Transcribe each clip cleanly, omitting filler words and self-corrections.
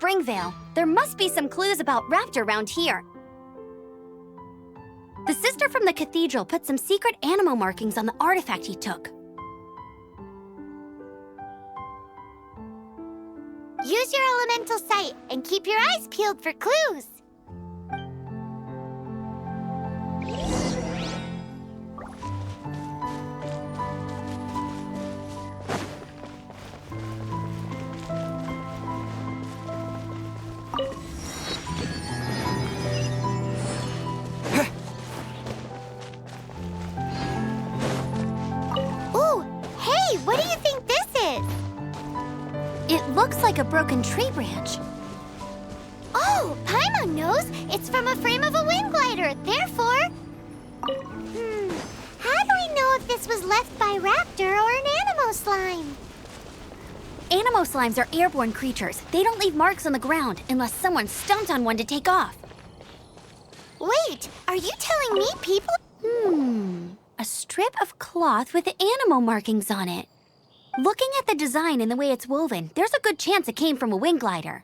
Springvale. There must be some clues about Raptor around here. The sister from the cathedral put some secret animal markings on the artifact he took. Use your elemental sight and keep your eyes peeled for clues. Ooh, hey, what do you think this is? It looks like a broken tree branch. Oh, Paimon knows. It's from a frame of a wind glider. Therefore... How do we know if this was left by Raptor or an Animo slime? Animo slimes are airborne creatures. They don't leave marks on the ground unless someone stomped on one to take off. Wait, are you telling me people... A strip of cloth with animo markings on it. Looking at the design and the way it's woven, there's a good chance it came from a wind glider.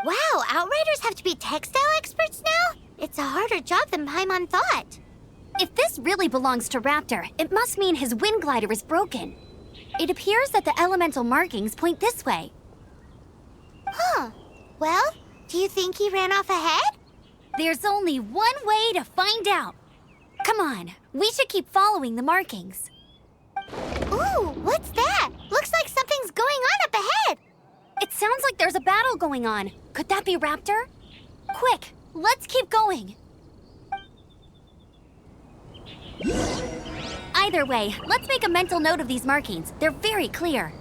Wow, Outriders have to be textile experts now? It's a harder job than Paimon thought. If this really belongs to Raptor, it must mean his wind glider is broken. It appears that the elemental markings point this way. Huh. Well, do you think he ran off ahead? There's only one way to find out. Come on, we should keep following the markings. Ooh, what's that? Looks like something's going on up ahead. It sounds like there's a battle going on. Could that be Raptor? Quick, let's keep going. Either way, let's make a mental note of these markings. They're very clear.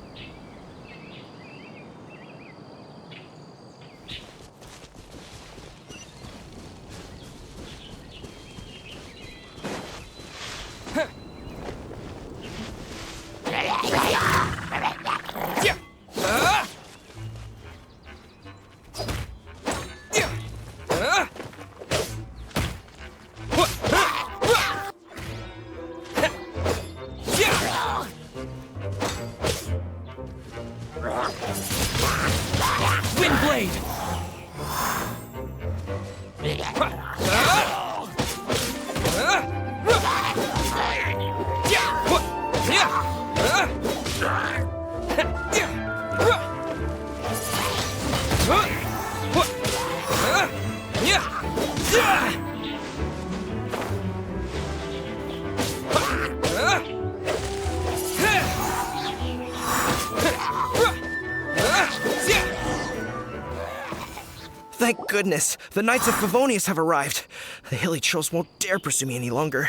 Thank goodness, the Knights of Favonius have arrived. The hilly trolls won't dare pursue me any longer.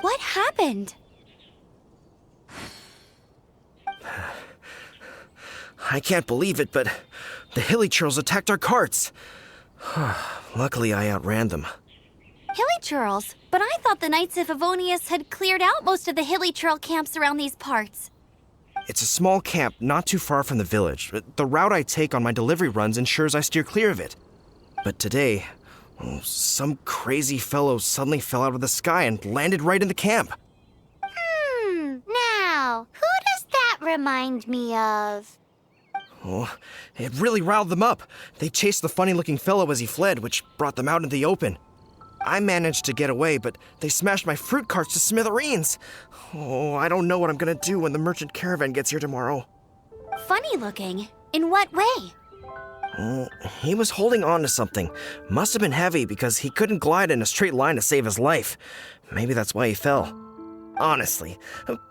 What happened? I can't believe it, but the hilly trolls attacked our carts. Luckily, I outran them. Hilly churls? But I thought the Knights of Favonius had cleared out most of the hilly churl camps around these parts. It's a small camp not too far from the village. The route I take on my delivery runs ensures I steer clear of it. But today, some crazy fellow suddenly fell out of the sky and landed right in the camp. Now, who does that remind me of? Oh, it really riled them up. They chased the funny-looking fellow as he fled, which brought them out in the open. I managed to get away, but they smashed my fruit carts to smithereens. Oh, I don't know what I'm gonna do when the merchant caravan gets here tomorrow. Funny looking? In what way? Oh, he was holding on to something. Must have been heavy because he couldn't glide in a straight line to save his life. Maybe that's why he fell. Honestly,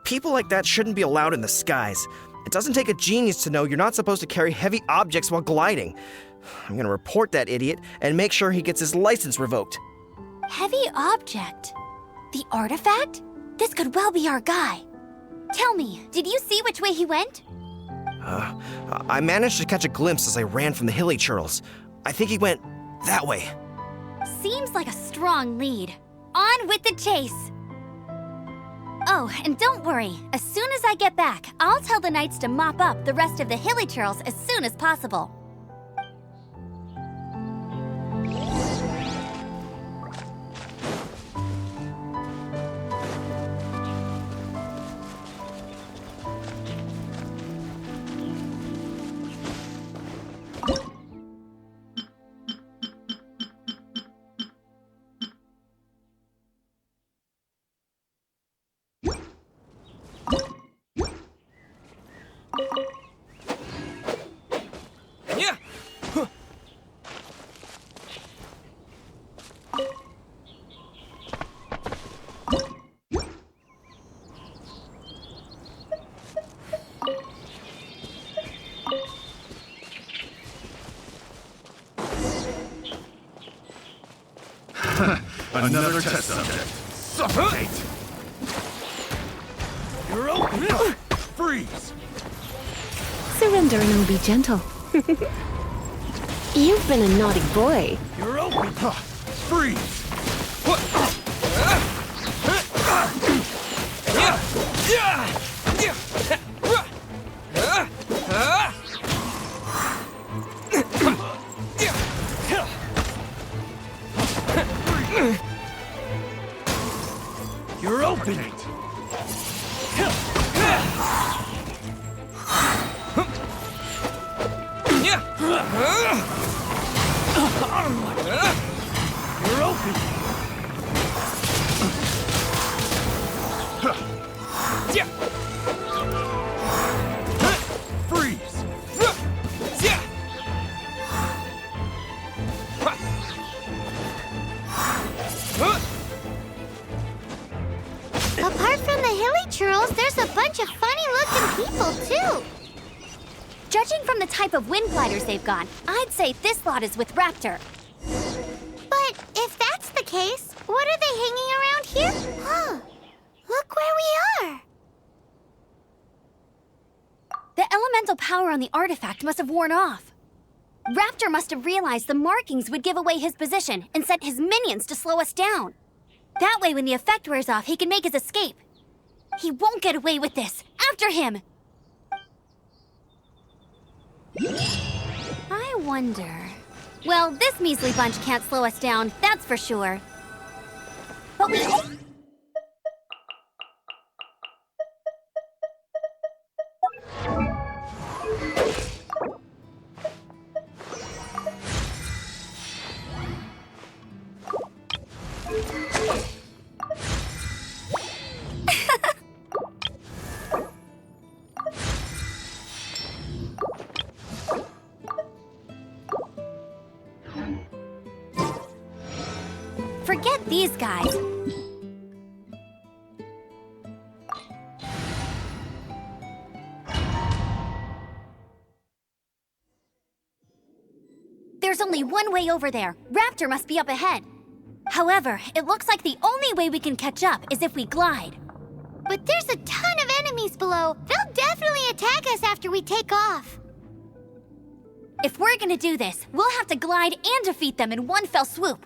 people like that shouldn't be allowed in the skies. It doesn't take a genius to know you're not supposed to carry heavy objects while gliding. I'm gonna report that idiot and make sure he gets his license revoked. Heavy object? The artifact? This could well be our guy. Tell me, did you see which way he went? I managed to catch a glimpse as I ran from the hilly churls. I think he went that way. Seems like a strong lead. On with the chase! Oh, and don't worry. As soon as I get back, I'll tell the knights to mop up the rest of the hilly churls as soon as possible. Another test subject. Suffocate! You're open! Freeze! Surrender and be gentle. You've been a naughty boy. You're open! Freeze! You're open! You're open! Freeze! Apart from the hilly churls, there's a bunch of funny-looking people, too. Judging from the type of wind gliders they've got, I'd say this lot is with Raptor. But if that's the case, what are they hanging around here? Huh. Look where we are. The elemental power on the artifact must have worn off. Raptor must have realized the markings would give away his position and sent his minions to slow us down. That way, when the effect wears off, he can make his escape. He won't get away with this. After him! I wonder... Well, this measly bunch can't slow us down, that's for sure. But we... Forget these guys. There's only one way over there. Raptor must be up ahead. However, it looks like the only way we can catch up is if we glide. But there's a ton of enemies below. They'll definitely attack us after we take off. If we're gonna do this, we'll have to glide and defeat them in one fell swoop.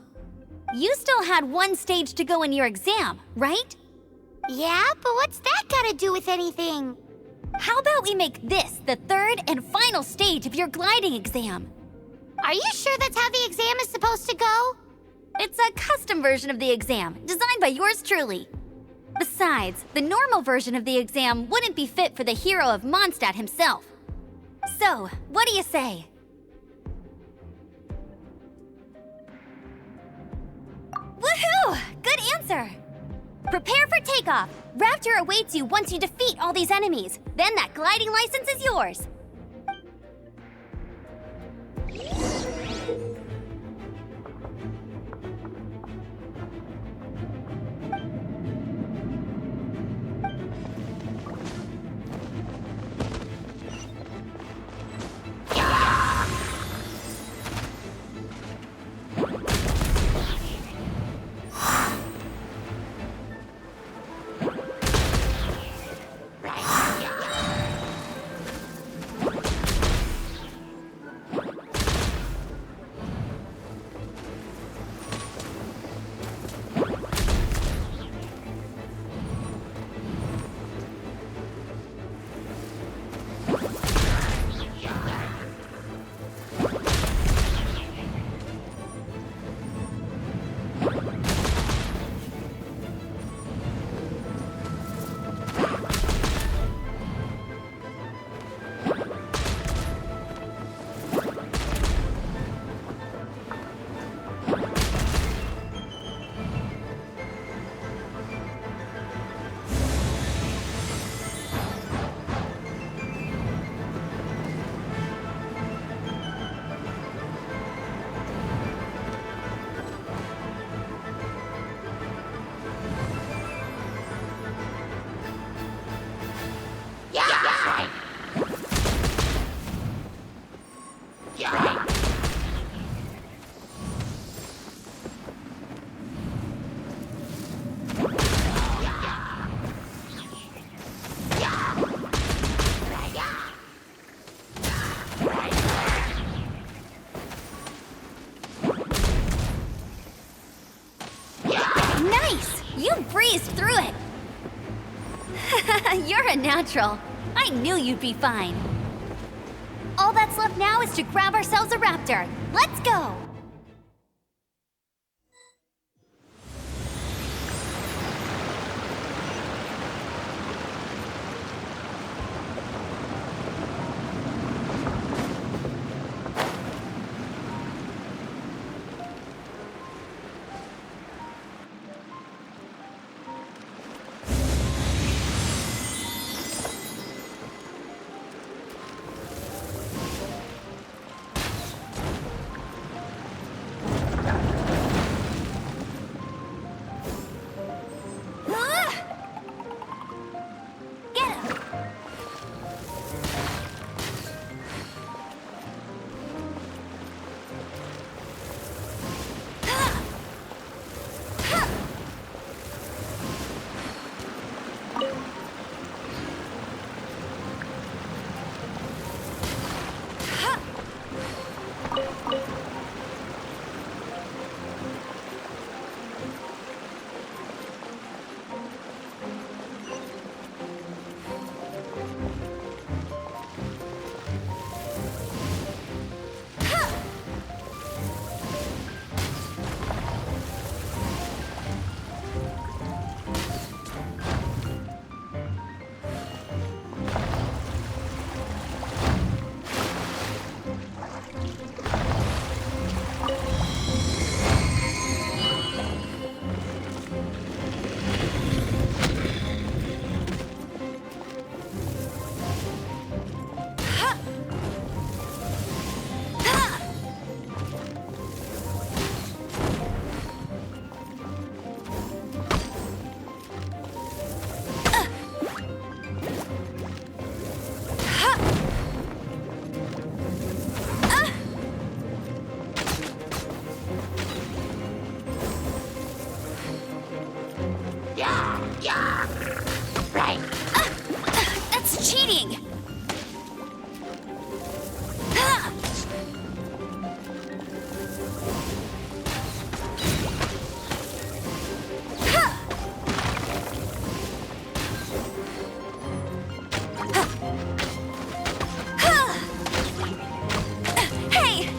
You still had one stage to go in your exam, right? Yeah, but what's that got to do with anything? How about we make this the third and final stage of your gliding exam? Are you sure that's how the exam is supposed to go? It's a custom version of the exam, designed by yours truly. Besides, the normal version of the exam wouldn't be fit for the hero of Mondstadt himself. So, what do you say? Woohoo! Good answer! Prepare for takeoff. Raptor awaits you once you defeat all these enemies. Then that gliding license is yours. You're a natural. I knew you'd be fine. All that's left now is to grab ourselves a raptor. Let's go! Right. That's cheating! Hey!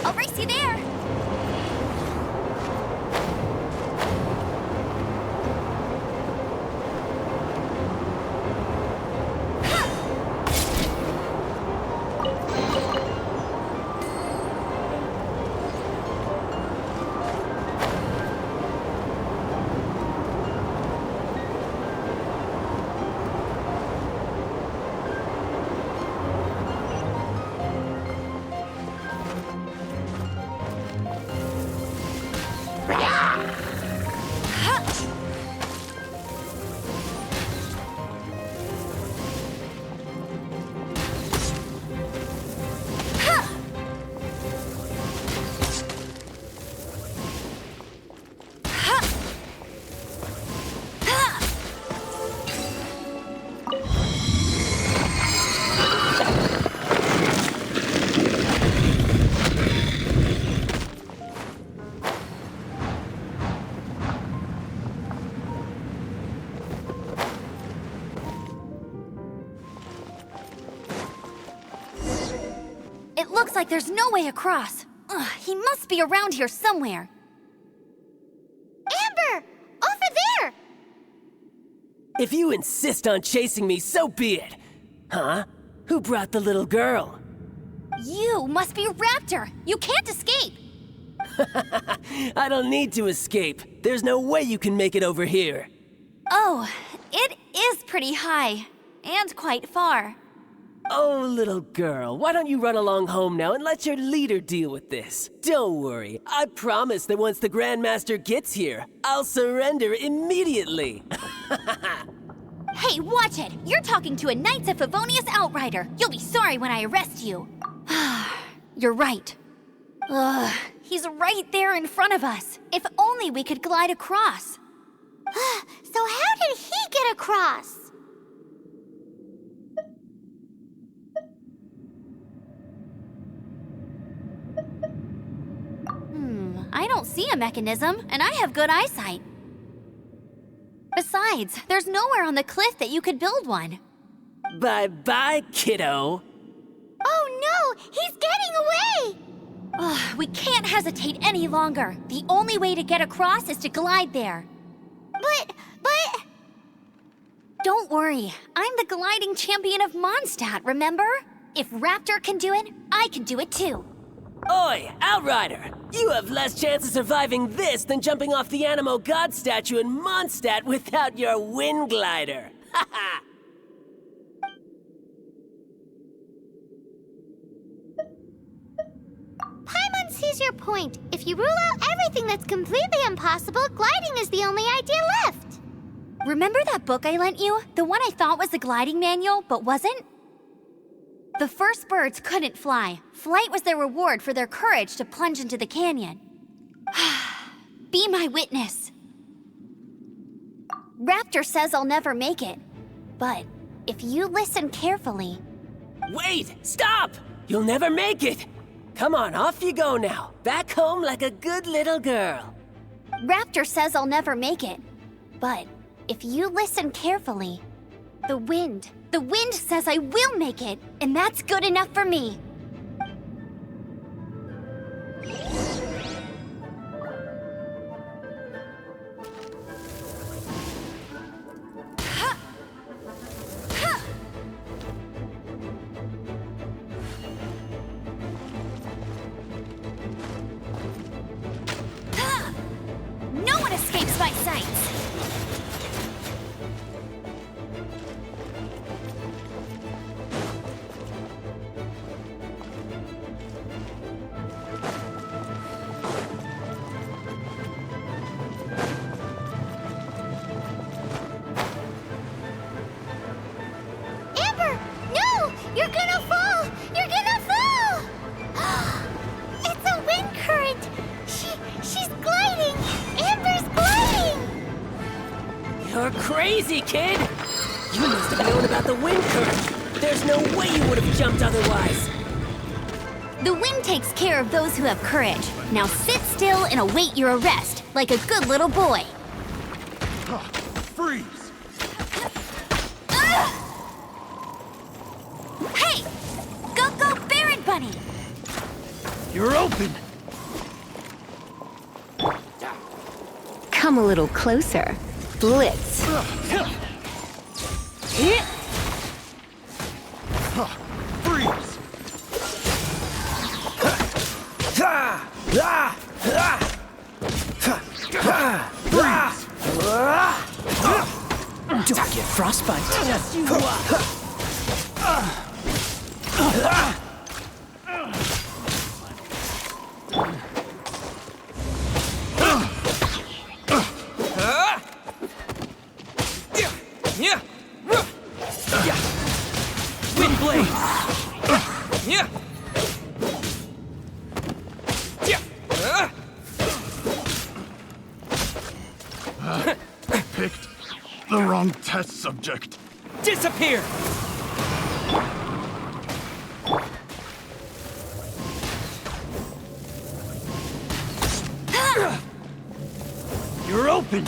I'll race you there! It looks like there's no way across. Ugh, he must be around here somewhere. Amber! Over there! If you insist on chasing me, so be it. Huh? Who brought the little girl? You must be a raptor. You can't escape. I don't need to escape. There's no way you can make it over here. Oh, it is pretty high. And quite far. Oh, little girl, why don't you run along home now and let your leader deal with this? Don't worry, I promise that once the Grandmaster gets here, I'll surrender immediately. Hey, watch it! You're talking to a Knights of Favonius outrider. You'll be sorry when I arrest you. You're right. Ugh, he's right there in front of us. If only we could glide across. So how did he get across? I don't see a mechanism, and I have good eyesight. Besides, there's nowhere on the cliff that you could build one. Bye-bye, kiddo. Oh no, he's getting away! Ugh, we can't hesitate any longer. The only way to get across is to glide there. But... Don't worry, I'm the gliding champion of Mondstadt, remember? If Raptor can do it, I can do it too. Oi, Outrider! You have less chance of surviving this than jumping off the Animo God statue in Mondstadt without your wind glider. Ha ha! Paimon sees your point. If you rule out everything that's completely impossible, gliding is the only idea left. Remember that book I lent you? The one I thought was the gliding manual, but wasn't? The first birds couldn't fly. Flight was their reward for their courage to plunge into the canyon. Be my witness. Raptor says I'll never make it. But if you listen carefully... Wait! Stop! You'll never make it! Come on, off you go now. Back home like a good little girl. Raptor says I'll never make it. But if you listen carefully, the wind says I will make it, and that's good enough for me. No one escapes my sights. Amber! No! You're gonna fall! You're gonna fall! It's a wind current! She's gliding! Amber's gliding! You're crazy, kid! You must have known about the wind current. There's no way you would have jumped otherwise. The wind takes care of those who have courage. Now sit still and await your arrest, like a good little boy. Freeze! Hey! Go, Baron Bunny! You're open! Come a little closer. Blitz. Freeze! Don't get frostbite. Yes, you Wind blade! Picked the wrong test subject. Disappear! You're open!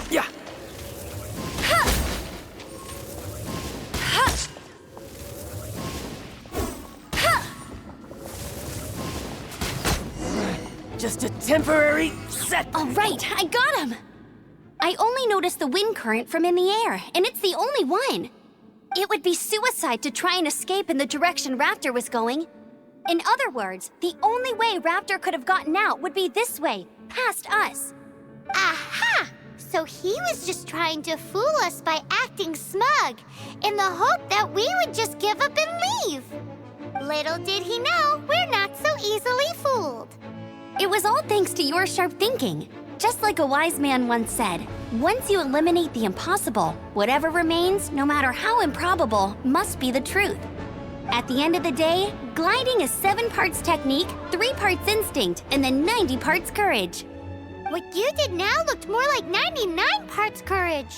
Yeah. Just a temporary set. All right, I got him! I only noticed the wind current from in the air, and it's the only one. It would be suicide to try and escape in the direction Raptor was going. In other words, the only way Raptor could have gotten out would be this way, past us. Aha! So he was just trying to fool us by acting smug, in the hope that we would just give up and leave. Little did he know, we're not so easily fooled. It was all thanks to your sharp thinking. Just like a wise man once said, once you eliminate the impossible, whatever remains, no matter how improbable, must be the truth. At the end of the day, gliding is 7 parts technique, 3 parts instinct, and then 90 parts courage. What you did now looked more like 99 parts courage.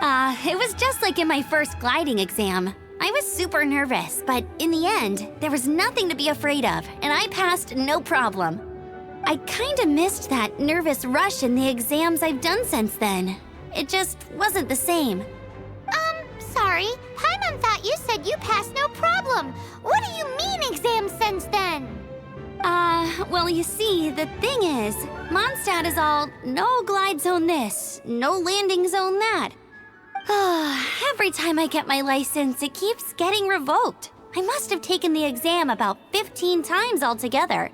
It was just like in my first gliding exam. I was super nervous, but in the end, there was nothing to be afraid of, and I passed no problem. I kinda missed that nervous rush in the exams I've done since then. It just wasn't the same. Sorry. Paimon thought you said you passed no problem. What do you mean exams since then? Well, you see, the thing is, Mondstadt is all no glide zone this, no landing zone that. Every time I get my license, it keeps getting revoked. I must have taken the exam about 15 times altogether.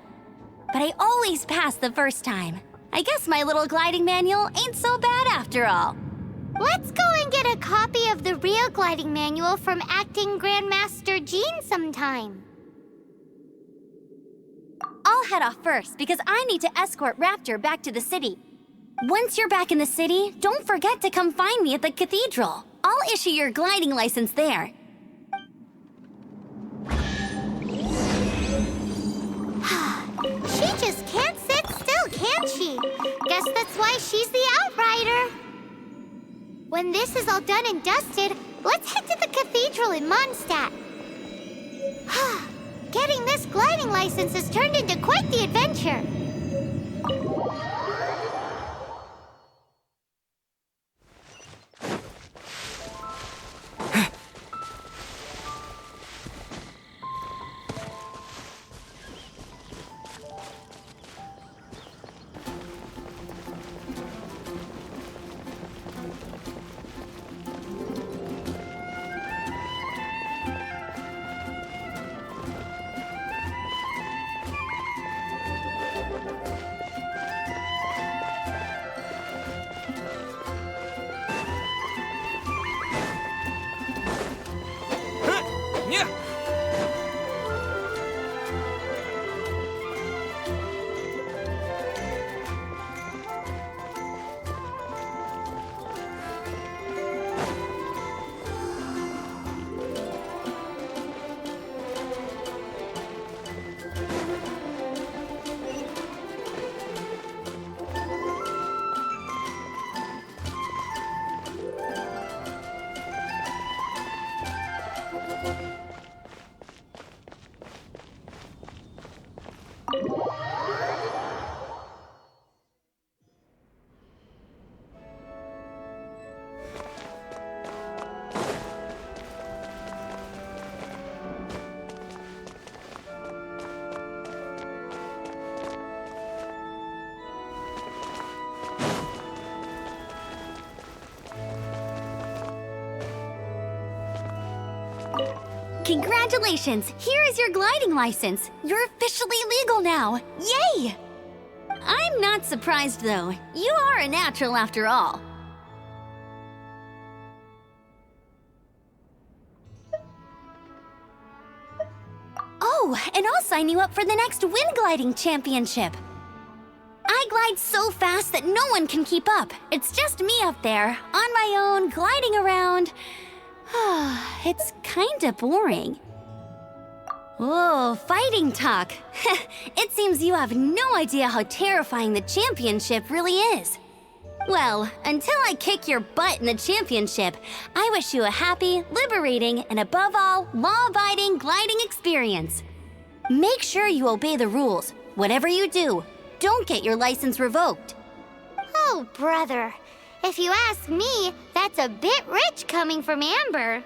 But I always pass the first time. I guess my little gliding manual ain't so bad after all. Let's go and get a copy of the real gliding manual from Acting Grandmaster Jean sometime. I'll head off first because I need to escort Raptor back to the city. Once you're back in the city, don't forget to come find me at the cathedral. I'll issue your gliding license there. She just can't sit still, can she? Guess that's why she's the Outrider. When this is all done and dusted, let's head to the cathedral in Mondstadt. Getting this gliding license has turned into quite the adventure. Congratulations! Here is your gliding license. You're officially legal now. Yay! I'm not surprised, though. You are a natural after all. Oh, and I'll sign you up for the next wind gliding championship. I glide so fast that no one can keep up. It's just me up there, on my own, gliding around. It's kinda boring. Whoa, fighting talk. It seems you have no idea how terrifying the championship really is. Well, until I kick your butt in the championship, I wish you a happy, liberating, and above all, law-abiding gliding experience. Make sure you obey the rules. Whatever you do, don't get your license revoked. Oh, brother. If you ask me, that's a bit rich coming from Amber.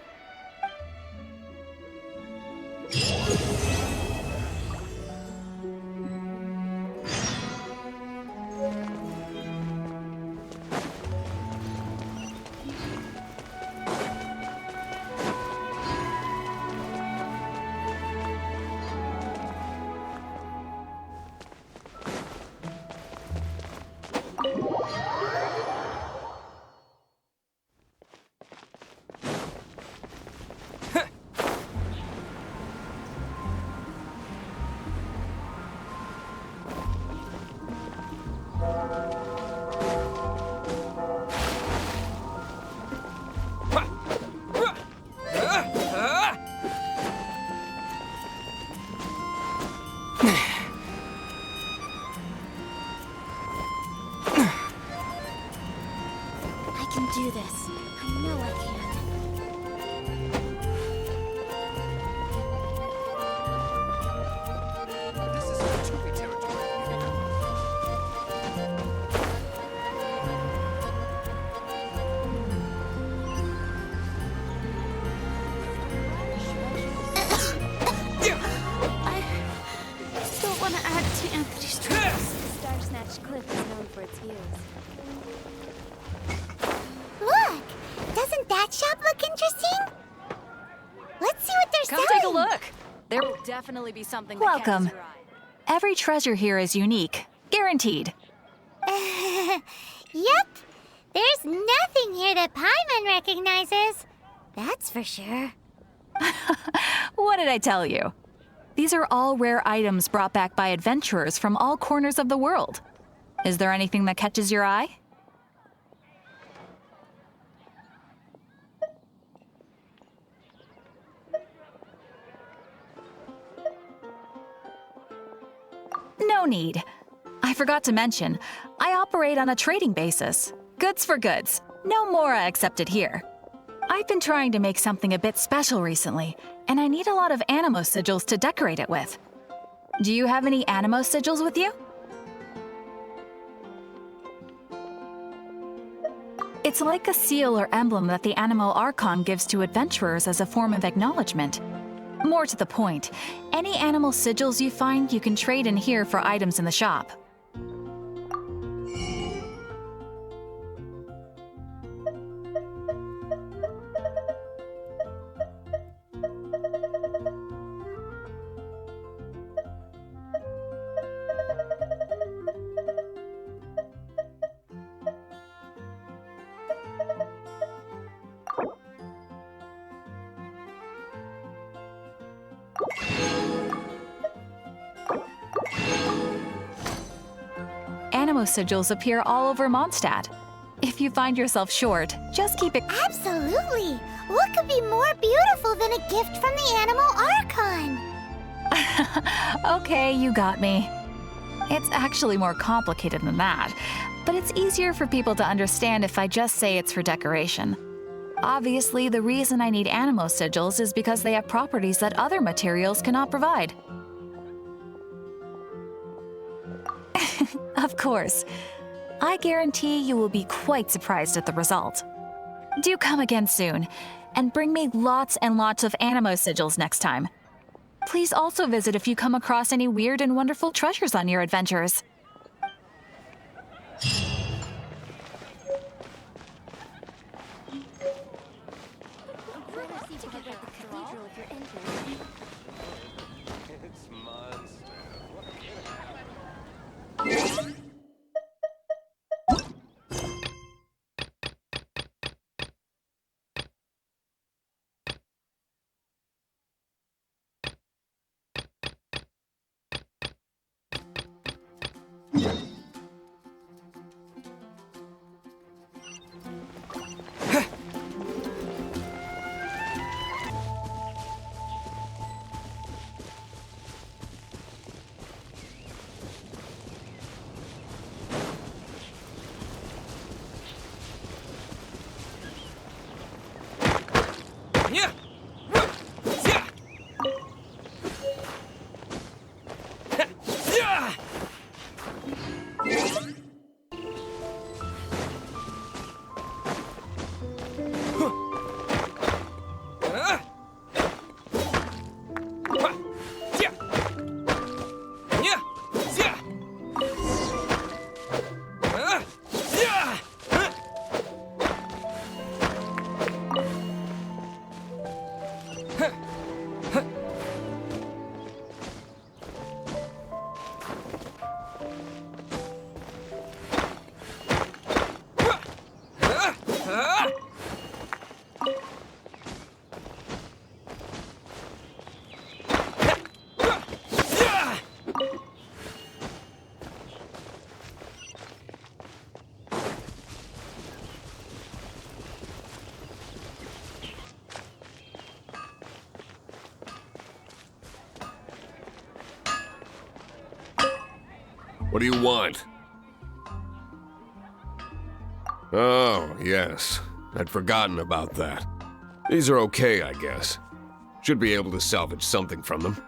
can do this. I know I can. This is Tupi territory. I don't want to add to Anthony's troubles. Star Snatch Cliff is known for its views. Look! Doesn't that shop look interesting? Let's see what they're Come selling. take a look. There will definitely be something that Welcome. catches your eye. Every treasure here is unique. Guaranteed. Yep. There's nothing here that Paimon recognizes. That's for sure. What did I tell you? These are all rare items brought back by adventurers from all corners of the world. Is there anything that catches your eye? No need. I forgot to mention, I operate on a trading basis. Goods for goods. No Mora accepted here. I've been trying to make something a bit special recently, and I need a lot of animo sigils to decorate it with. Do you have any animo sigils with you? It's like a seal or emblem that the Animo Archon gives to adventurers as a form of acknowledgement. More to the point, any animal sigils you find you can trade in here for items in the shop. Animo sigils appear all over Mondstadt. If you find yourself short, just keep it. Absolutely. What could be more beautiful than a gift from the Animal Archon? Okay, you got me. It's actually more complicated than that, but it's easier for people to understand if I just say it's for decoration. Obviously, the reason I need animo sigils is because they have properties that other materials cannot provide. Of course. I guarantee you will be quite surprised at the result. Do come again soon, and bring me lots and lots of animo sigils next time. Please also visit if you come across any weird and wonderful treasures on your adventures. Yeah. What do you want? Oh, yes. I'd forgotten about that. These are okay, I guess. Should be able to salvage something from them.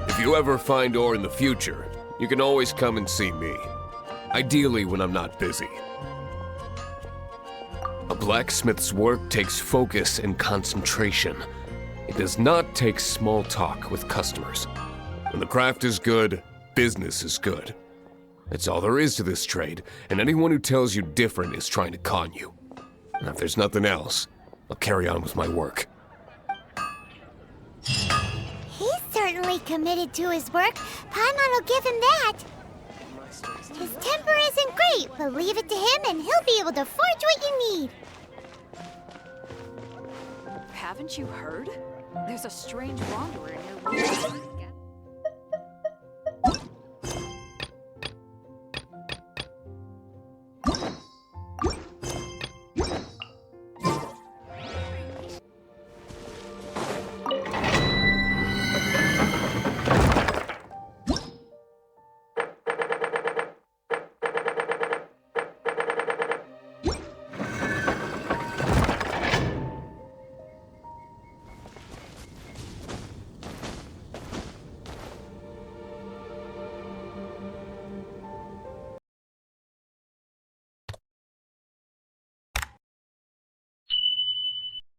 If you ever find ore in the future, you can always come and see me. Ideally when I'm not busy. A blacksmith's work takes focus and concentration. It does not take small talk with customers. When the craft is good, business is good. That's all there is to this trade, and anyone who tells you different is trying to con you. And if there's nothing else, I'll carry on with my work. He's certainly committed to his work. Paimon will give him that. His temper isn't great, but leave it to him and he'll be able to forge what you need. Haven't you heard? There's a strange wanderer in your world.